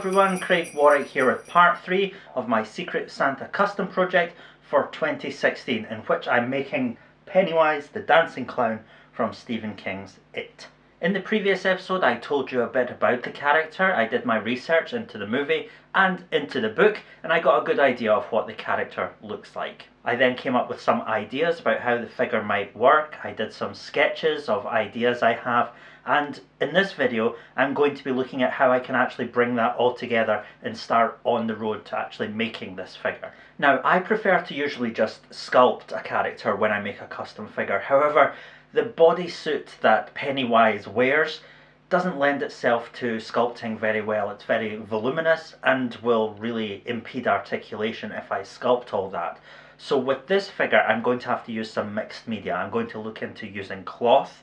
everyone, Craig Warrack here with part 3 of my Secret Santa custom project for 2016, in which I'm making Pennywise the dancing clown from Stephen King's It. In the previous episode I told you a bit about the character. I did my research into the movie and into the book, and I got a good idea of what the character looks like. I then came up with some ideas about how the figure might work. I did some sketches of ideas I have, and in this video I'm going to be looking at how I can actually bring that all together and start on the road to actually making this figure. Now, I prefer to usually just sculpt a character when I make a custom figure. However, the bodysuit that Pennywise wears doesn't lend itself to sculpting very well. It's very voluminous and will really impede articulation if I sculpt all that. So with this figure I'm going to have to use some mixed media. I'm going to look into using cloth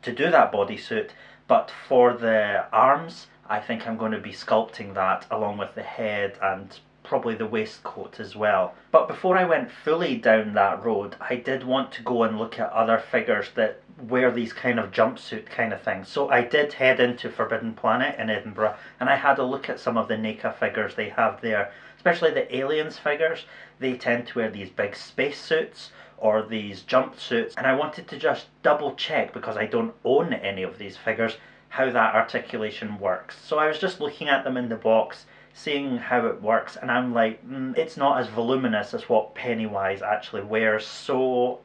to do that bodysuit, but for the arms I think I'm going to be sculpting that along with the head and probably the waistcoat as well. But before I went fully down that road, I did want to go and look at other figures that wear these kind of jumpsuit kind of things. So I did head into Forbidden Planet in Edinburgh and I had a look at some of the NECA figures they have there, especially the aliens figures. They tend to wear these big space suits or these jumpsuits, and I wanted to just double check, because I don't own any of these figures, how that articulation works. So I was just looking at them in the box, seeing how it works, and I'm like, it's not as voluminous as what Pennywise actually wears, so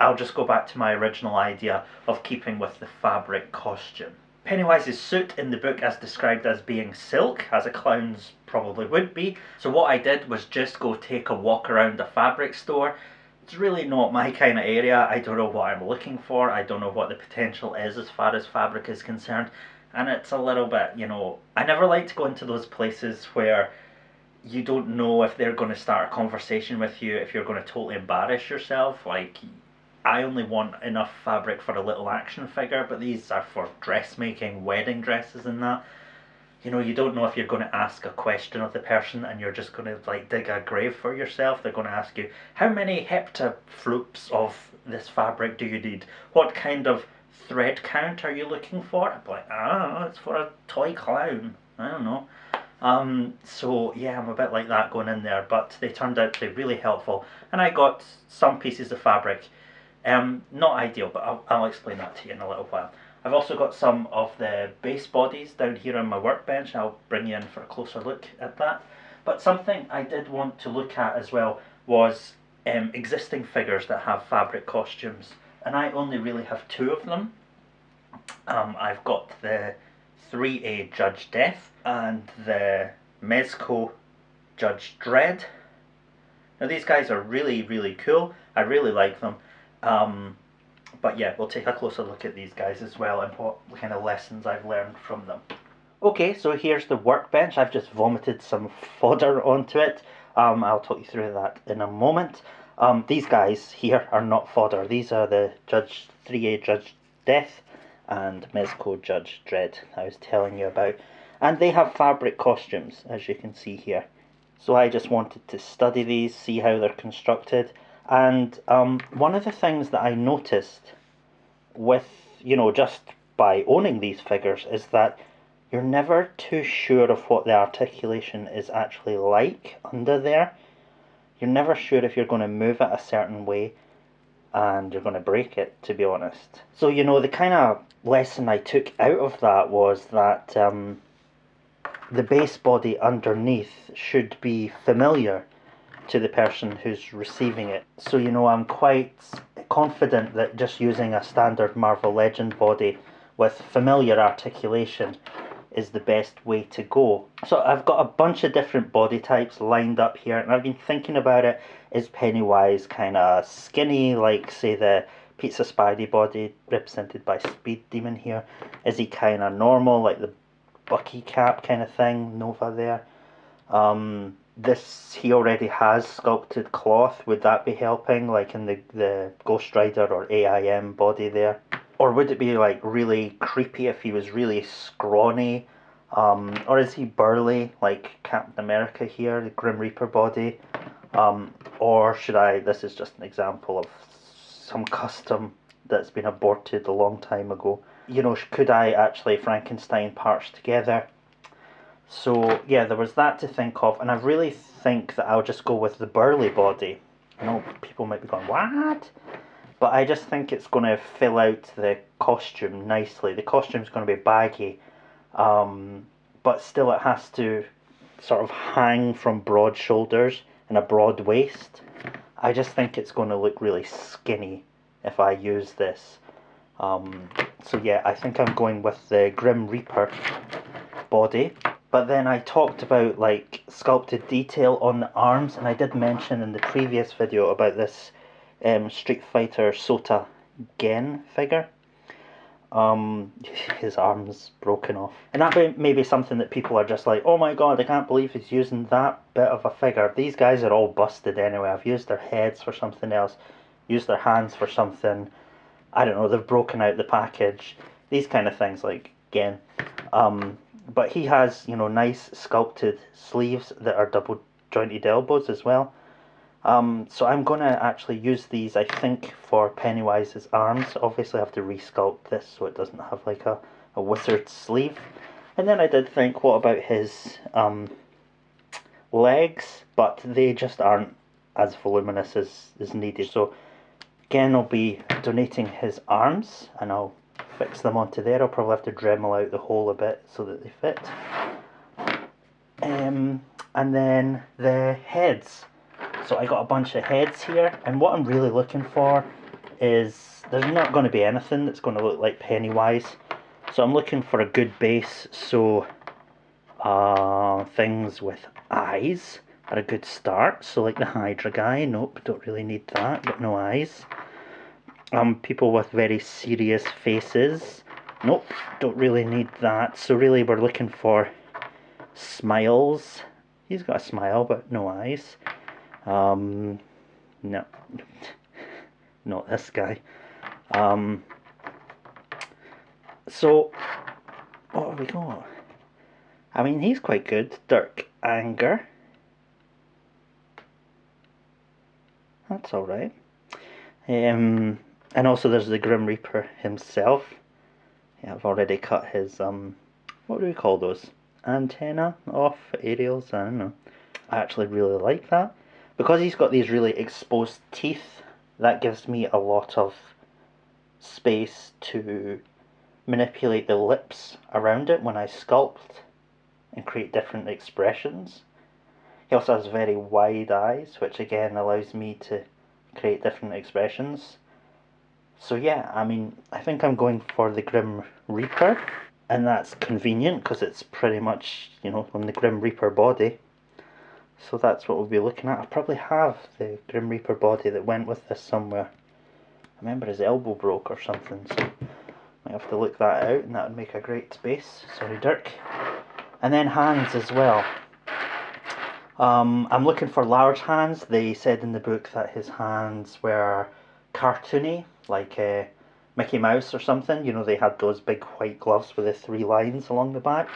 I'll just go back to my original idea of keeping with the fabric costume. Pennywise's suit in the book is described as being silk, as a clown's probably would be, so what I did was just go take a walk around a fabric store. It's really not my kind of area. I don't know what I'm looking for. I don't know what the potential is as far as fabric is concerned. And it's a little bit, I never like to go into those places where you don't know if they're going to start a conversation with you, if you're going to totally embarrass yourself. Like, I only want enough fabric for a little action figure, but these are for dressmaking, wedding dresses and that. You don't know if you're going to ask a question of the person and you're just going to like dig a grave for yourself. They're going to ask you, how many heptafloops of this fabric do you need? What kind of thread count are you looking for? I'm like, it's for a toy clown. I don't know. So yeah, I'm a bit like that going in there, but they turned out to be really helpful, and I got some pieces of fabric. Not ideal, but I'll explain that to you in a little while. I've also got some of the base bodies down here on my workbench. I'll bring you in for a closer look at that. But something I did want to look at as well was existing figures that have fabric costumes, and I only really have 2 of them. I've got the 3A Judge Death and the Mezco Judge Dread. Now these guys are really, really cool. I really like them. But yeah, we'll take a closer look at these guys as well and what kind of lessons I've learned from them. Okay, so here's the workbench. I've just vomited some fodder onto it. I'll talk you through that in a moment. These guys here are not fodder. These are the 3A Judge Death and Mezco Judge Dread I was telling you about. And they have fabric costumes, as you can see here. So I just wanted to study these, see how they're constructed. And one of the things that I noticed with, just by owning these figures is that you're never too sure of what the articulation is actually like under there. You're never sure if you're going to move it a certain way and you're going to break it, to be honest. So, the kind of lesson I took out of that was that the base body underneath should be familiar to the person who's receiving it. So I'm quite confident that just using a standard Marvel Legend body with familiar articulation is the best way to go. So I've got a bunch of different body types lined up here, and I've been thinking about it. Is Pennywise kind of skinny, like say the Pizza Spidey body represented by Speed Demon here? Is he kind of normal, like the Bucky Cap kind of thing, Nova there? He already has sculpted cloth. Would that be helping, like in the Ghost Rider or AIM body there? Or would it be like really creepy if he was really scrawny? Or is he burly like Captain America here, the Grim Reaper body? Or should this is just an example of some custom that's been aborted a long time ago. Could I actually Frankenstein parts together So yeah, there was that to think of, and I really think that I'll just go with the burly body. I know people might be going, what? But I just think it's going to fill out the costume nicely. The costume's going to be baggy, but still it has to sort of hang from broad shoulders and a broad waist. I just think it's going to look really skinny if I use this. So yeah, I think I'm going with the Grim Reaper body. But then I talked about like sculpted detail on the arms, and I did mention in the previous video about this Street Fighter Sota Gen figure. His arm's broken off. And that may be something that people are just like, oh my god, I can't believe he's using that bit of a figure. These guys are all busted anyway. I've used their heads for something else, used their hands for something. I don't know, they've broken out the package. These kind of things, like, again. But he has, you know, nice sculpted sleeves that are double jointed elbows as well. So I'm going to actually use these, I think, for Pennywise's arms. Obviously I have to resculpt this so it doesn't have like a wizard sleeve. And then I did think, what about his legs? But they just aren't as voluminous as needed. So again, I'll be donating his arms, and I'll fix them onto there. I'll probably have to Dremel out the hole a bit so that they fit. And then the heads. So I got a bunch of heads here, and what I'm really looking for is, there's not going to be anything that's going to look like Pennywise. So I'm looking for a good base, so things with eyes are a good start. So like the Hydra guy, nope, don't really need that, got no eyes. People with very serious faces, nope, don't really need that. So really we're looking for smiles. He's got a smile but no eyes. No, not this guy. So what have we got? I mean, he's quite good. Dirk Anger, that's alright. And also there's the Grim Reaper himself. Yeah, I've already cut his what do we call those? Antenna off, aerials, I don't know. I actually really like that. Because he's got these really exposed teeth, that gives me a lot of space to manipulate the lips around it when I sculpt and create different expressions. He also has very wide eyes, which again allows me to create different expressions. So yeah, I mean, I think I'm going for the Grim Reaper, and that's convenient because it's pretty much, you know, on the Grim Reaper body. So that's what we'll be looking at. I probably have the Grim Reaper body that went with this somewhere. I remember his elbow broke or something, so I might have to look that out, and that would make a great space. Sorry, Dirk. And then hands as well. I'm looking for large hands. They said in the book that his hands were cartoony, like Mickey Mouse or something. You know, they had those big white gloves with the 3 lines along the back.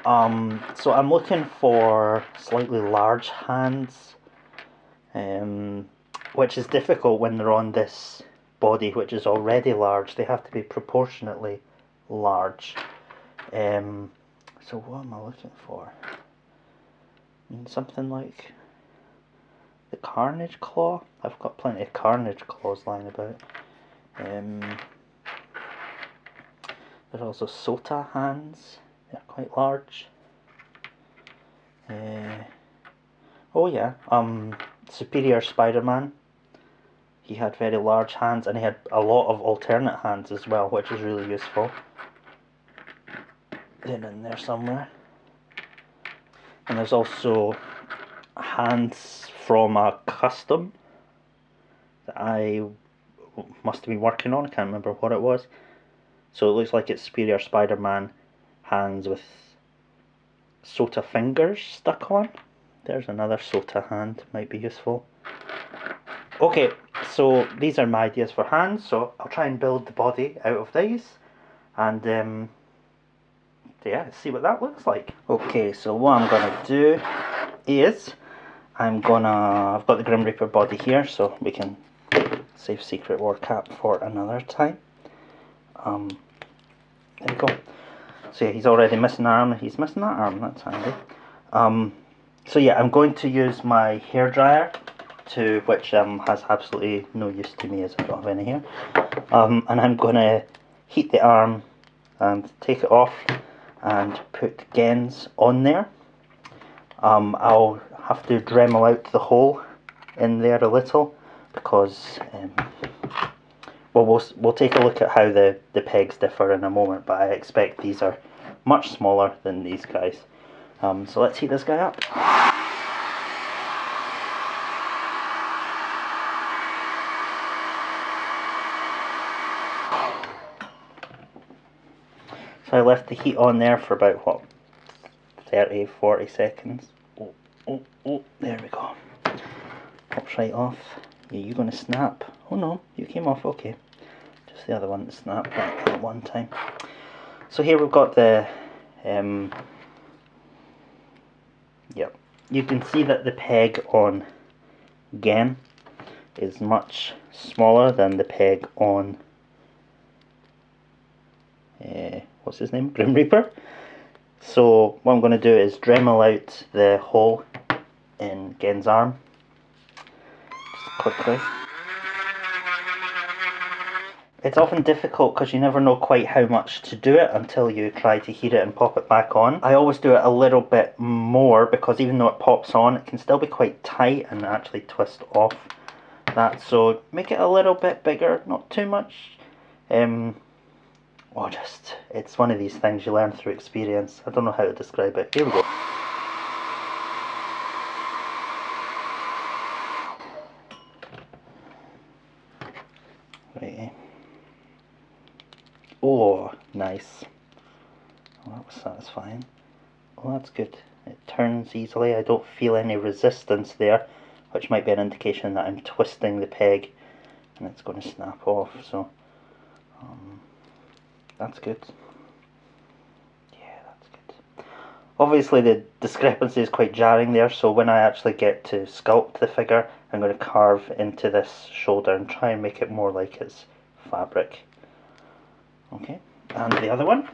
So I'm looking for slightly large hands, which is difficult when they're on this body, which is already large. They have to be proportionately large. So what am I looking for? I mean, something like the Carnage Claw. I've got plenty of Carnage Claws lying about. There's also Sota hands. They're quite large. Oh yeah, Superior Spider-Man. He had very large hands, and he had a lot of alternate hands as well, which is really useful. They're in there somewhere. And there's also hands from a custom that I must have been working on. I can't remember what it was. So it looks like it's Superior Spider-Man hands with Sota fingers stuck on. There's another Sota hand, might be useful. Okay, so these are my ideas for hands, so I'll try and build the body out of these, and yeah, let's see what that looks like. Okay, so what I'm gonna do is I've got the Grim Reaper body here, so we can save Secret War Cap for another time. There we go. So yeah, he's already missing an arm. He's missing that arm. That's handy. So yeah, I'm going to use my hairdryer, which has absolutely no use to me as I don't have any hair. And I'm going to heat the arm and take it off and put gens on there. I'll have to Dremel out the hole in there a little because well, we'll take a look at how the pegs differ in a moment, but I expect these are much smaller than these guys. So let's heat this guy up. So I left the heat on there for about, what, 30, 40 seconds. Oh, there we go. Pops right off. Yeah, you're going to snap. Oh no, you came off, okay. Just the other one that snapped at one time. So here we've got the, yep. You can see that the peg on Gen is much smaller than the peg on, what's his name? Grim Reaper. So what I'm going to do is Dremel out the hole in Gen's arm. Just quickly. It's often difficult because you never know quite how much to do it until you try to heat it and pop it back on. I always do it a little bit more because even though it pops on, it can still be quite tight and actually twist off that. So make it a little bit bigger, not too much. It's one of these things you learn through experience. I don't know how to describe it. Here we go. Right. Oh, nice. Oh, that was satisfying. Oh, that's good. It turns easily. I don't feel any resistance there, which might be an indication that I'm twisting the peg and it's going to snap off. So, that's good. Yeah, that's good. Obviously the discrepancy is quite jarring there, so when I actually get to sculpt the figure, I'm going to carve into this shoulder and try and make it more like its fabric. Okay, and the other one.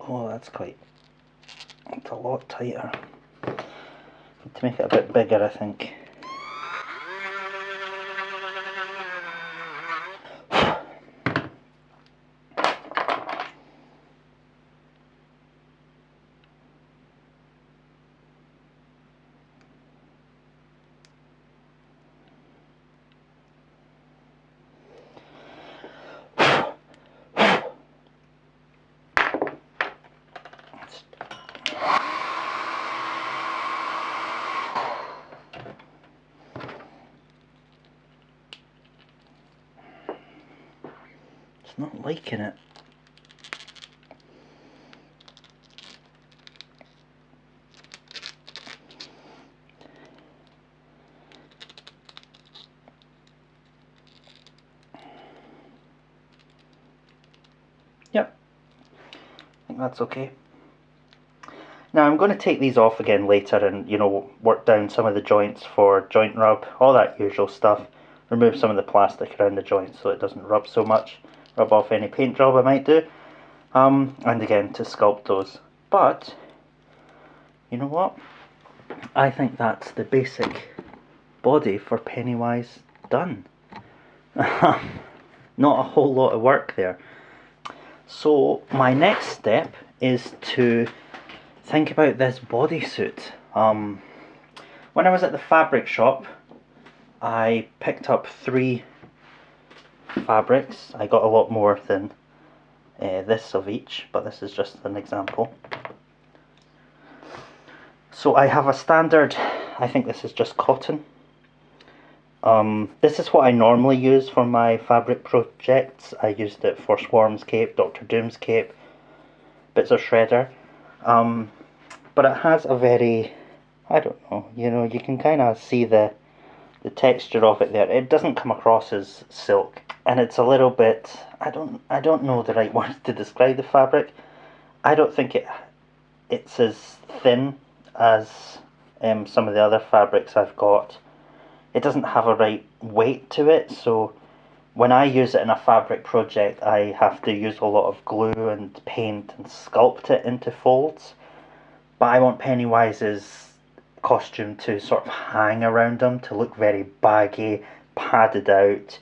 Oh, that's a lot tighter. Need to make it a bit bigger, I think. Not liking it. Yep, I think that's okay. Now I'm going to take these off again later and, you know, work down some of the joints for joint rub, all that usual stuff. Remove some of the plastic around the joints so it doesn't rub so much. Rub off any paint job I might do. And again, to sculpt those. But, you know what? I think that's the basic body for Pennywise done. Not a whole lot of work there. So my next step is to think about this bodysuit. When I was at the fabric shop, I picked up 3 fabrics. I got a lot more than this of each, but this is just an example. So I have a standard, I think this is just cotton. This is what I normally use for my fabric projects. I used it for Swarm's cape, Doctor Doom's cape, bits of Shredder. But it has a very, I don't know, you know, you can kind of see the the texture of it there, it doesn't come across as silk, and it's a little bit, I don't know the right words to describe the fabric. I don't think it's as thin as some of the other fabrics I've got. It doesn't have a right weight to it, so when I use it in a fabric project, I have to use a lot of glue and paint and sculpt it into folds. But I want Pennywise's costume to sort of hang around him, to look very baggy, padded out,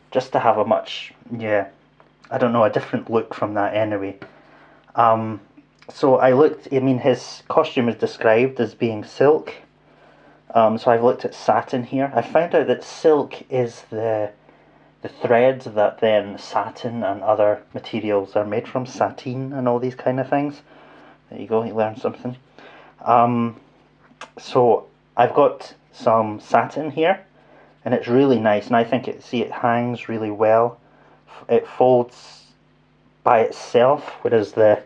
just to have a much, yeah, I don't know, a different look from that anyway. So I looked, I mean, his costume is described as being silk. So I've looked at satin here. I found out that silk is the threads that then satin and other materials are made from, sateen and all these kind of things. There you go, you learned something. So I've got some satin here, and it's really nice, and I think it hangs really well. It folds by itself, whereas the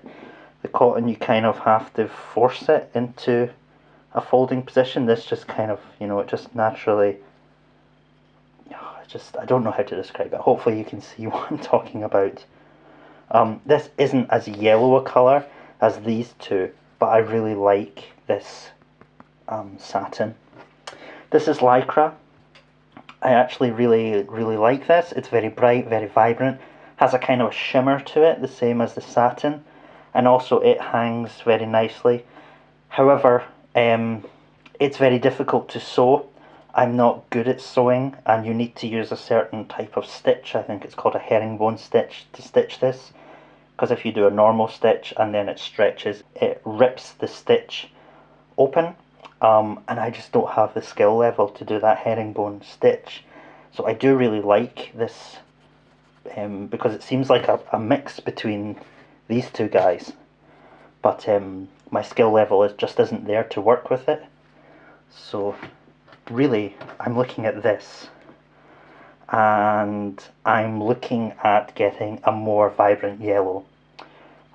cotton, you kind of have to force it into a folding position. This just kind of, it just naturally, I don't know how to describe it. Hopefully you can see what I'm talking about. This isn't as yellow a colour as these two, but I really like this satin. This is lycra. I actually really like this. It's very bright, very vibrant, has a kind of a shimmer to it, the same as the satin, and also it hangs very nicely. However, it's very difficult to sew. I'm not good at sewing, and you need to use a certain type of stitch. I think it's called a herringbone stitch to stitch this, because if you do a normal stitch and then it stretches, it rips the stitch open, and I just don't have the skill level to do that herringbone stitch. So I do really like this, because it seems like a mix between these two guys, but my skill level just isn't there to work with it. So really, I'm looking at this, and I'm looking at getting a more vibrant yellow.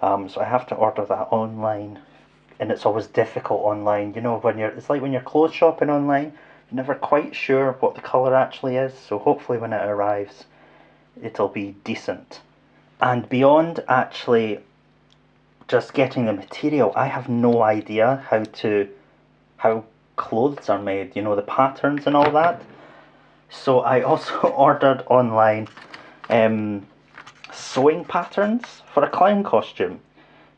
So I have to order that online, and it's always difficult online. It's like when you're clothes shopping online, you're never quite sure what the colour actually is. So hopefully when it arrives, it'll be decent. And beyond actually just getting the material, I have no idea how clothes are made, the patterns and all that. So I also ordered online sewing patterns for a clown costume.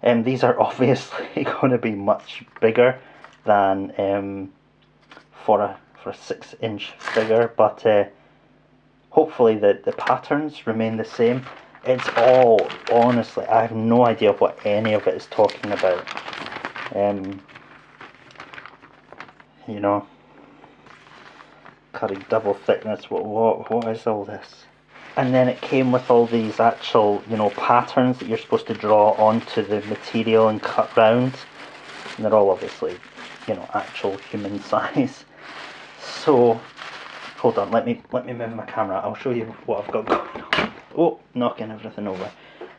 These are obviously going to be much bigger than for a 6-inch figure, but hopefully the patterns remain the same. It's all, honestly, I have no idea what any of it is talking about. Cutting double thickness, what is all this? And then it came with all these actual, patterns that you're supposed to draw onto the material and cut round. And they're all obviously, actual human size. So, hold on, let me move my camera. I'll show you what I've got going on. Oh, knocking everything over.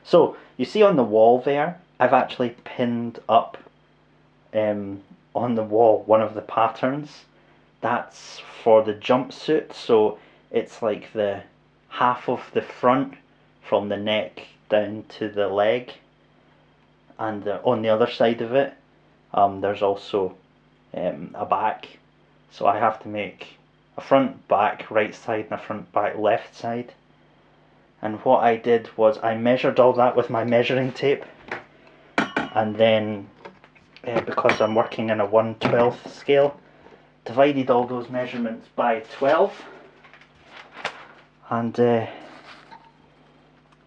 So, you see on the wall there, I've actually pinned up on the wall one of the patterns. That's for the jumpsuit, so it's like the half of the front from the neck down to the leg, and on the other side of it there's also a back, so I have to make a front back right side and a front back left side. And what I did was I measured all that with my measuring tape, and then because I'm working in a 1/12 scale, divided all those measurements by 12 and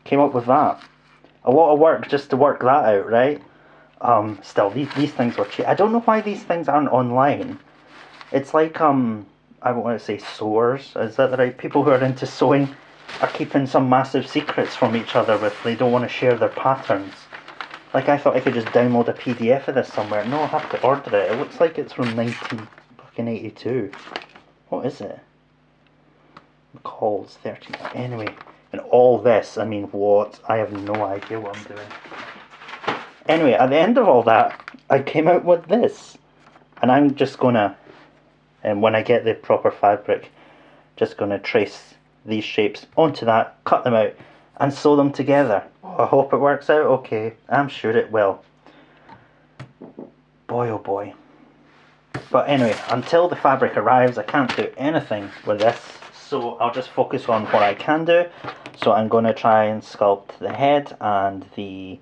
came up with that. A lot of work just to work that out, right? Still, these things were cheap. I don't know why these things aren't online. It's like, I don't want to say sewers, is that the right? People who are into sewing are keeping some massive secrets from each other they don't want to share their patterns. Like, I thought I could just download a PDF of this somewhere. No, I have to order it. It looks like it's from 1982. What is it? McCall's 13. Anyway, and all this, I mean, what? I have no idea what I'm doing. Anyway, at the end of all that, I came out with this. And I'm just gonna, when I get the proper fabric, just going to trace these shapes onto that, cut them out and sew them together. Oh, I hope it works out okay. I'm sure it will. Boy oh boy. But anyway, until the fabric arrives I can't do anything with this, so I'll just focus on what I can do. So I'm going to try and sculpt the head and the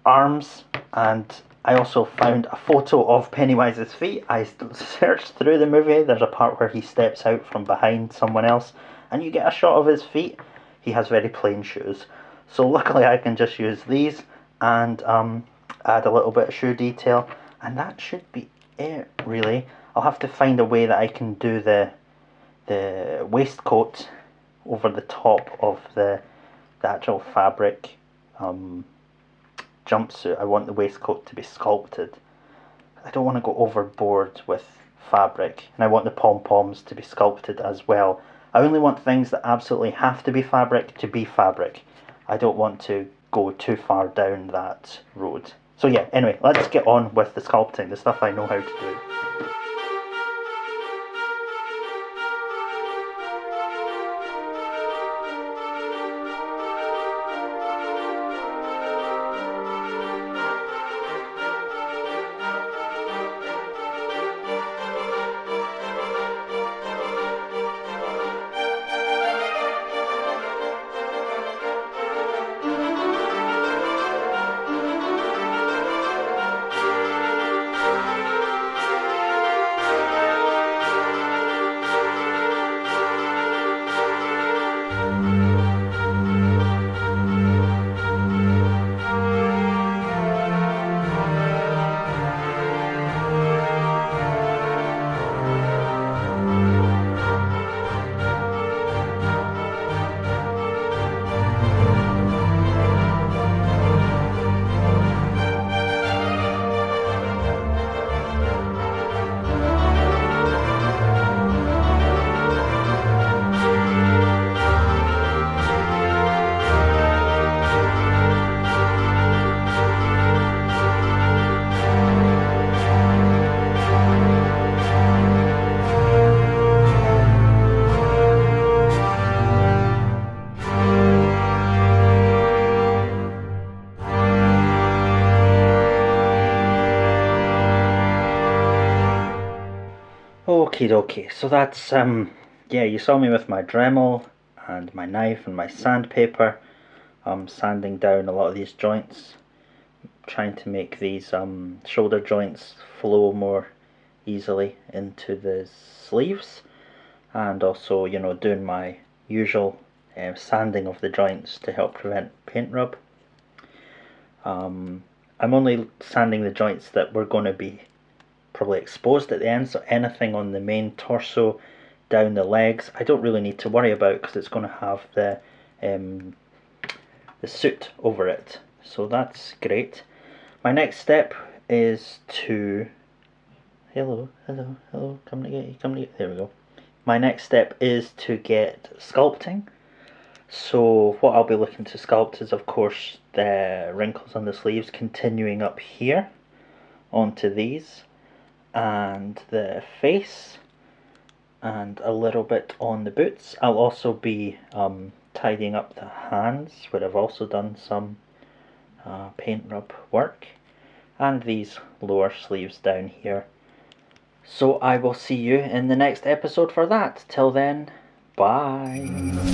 arms, and I also found a photo of Pennywise's feet. I searched through the movie, there's a part where he steps out from behind someone else and you get a shot of his feet. He has very plain shoes, so luckily I can just use these and add a little bit of shoe detail, and that should be it really. I'll have to find a way that I can do the waistcoat over the top of the actual fabric jumpsuit. I want the waistcoat to be sculpted. I don't want to go overboard with fabric, and I want the pom-poms to be sculpted as well. I only want things that absolutely have to be fabric. I don't want to go too far down that road. So yeah, anyway, let's get on with the sculpting, the stuff I know how to do. Okie dokie, so that's, yeah, you saw me with my Dremel and my knife and my sandpaper, sanding down a lot of these joints, trying to make these shoulder joints flow more easily into the sleeves, and also, you know, doing my usual sanding of the joints to help prevent paint rub. I'm only sanding the joints that were going to be probably exposed at the end, so anything on the main torso down the legs I don't really need to worry about because it's going to have the suit over it, so that's great. My next step is to hello, come to get you, there we go. My next step is to get sculpting. So what I'll be looking to sculpt is of course the wrinkles on the sleeves continuing up here onto these, and the face, and a little bit on the boots. I'll also be tidying up the hands where I've also done some paint rub work, and these lower sleeves down here. So I will see you in the next episode for that. Till then, bye.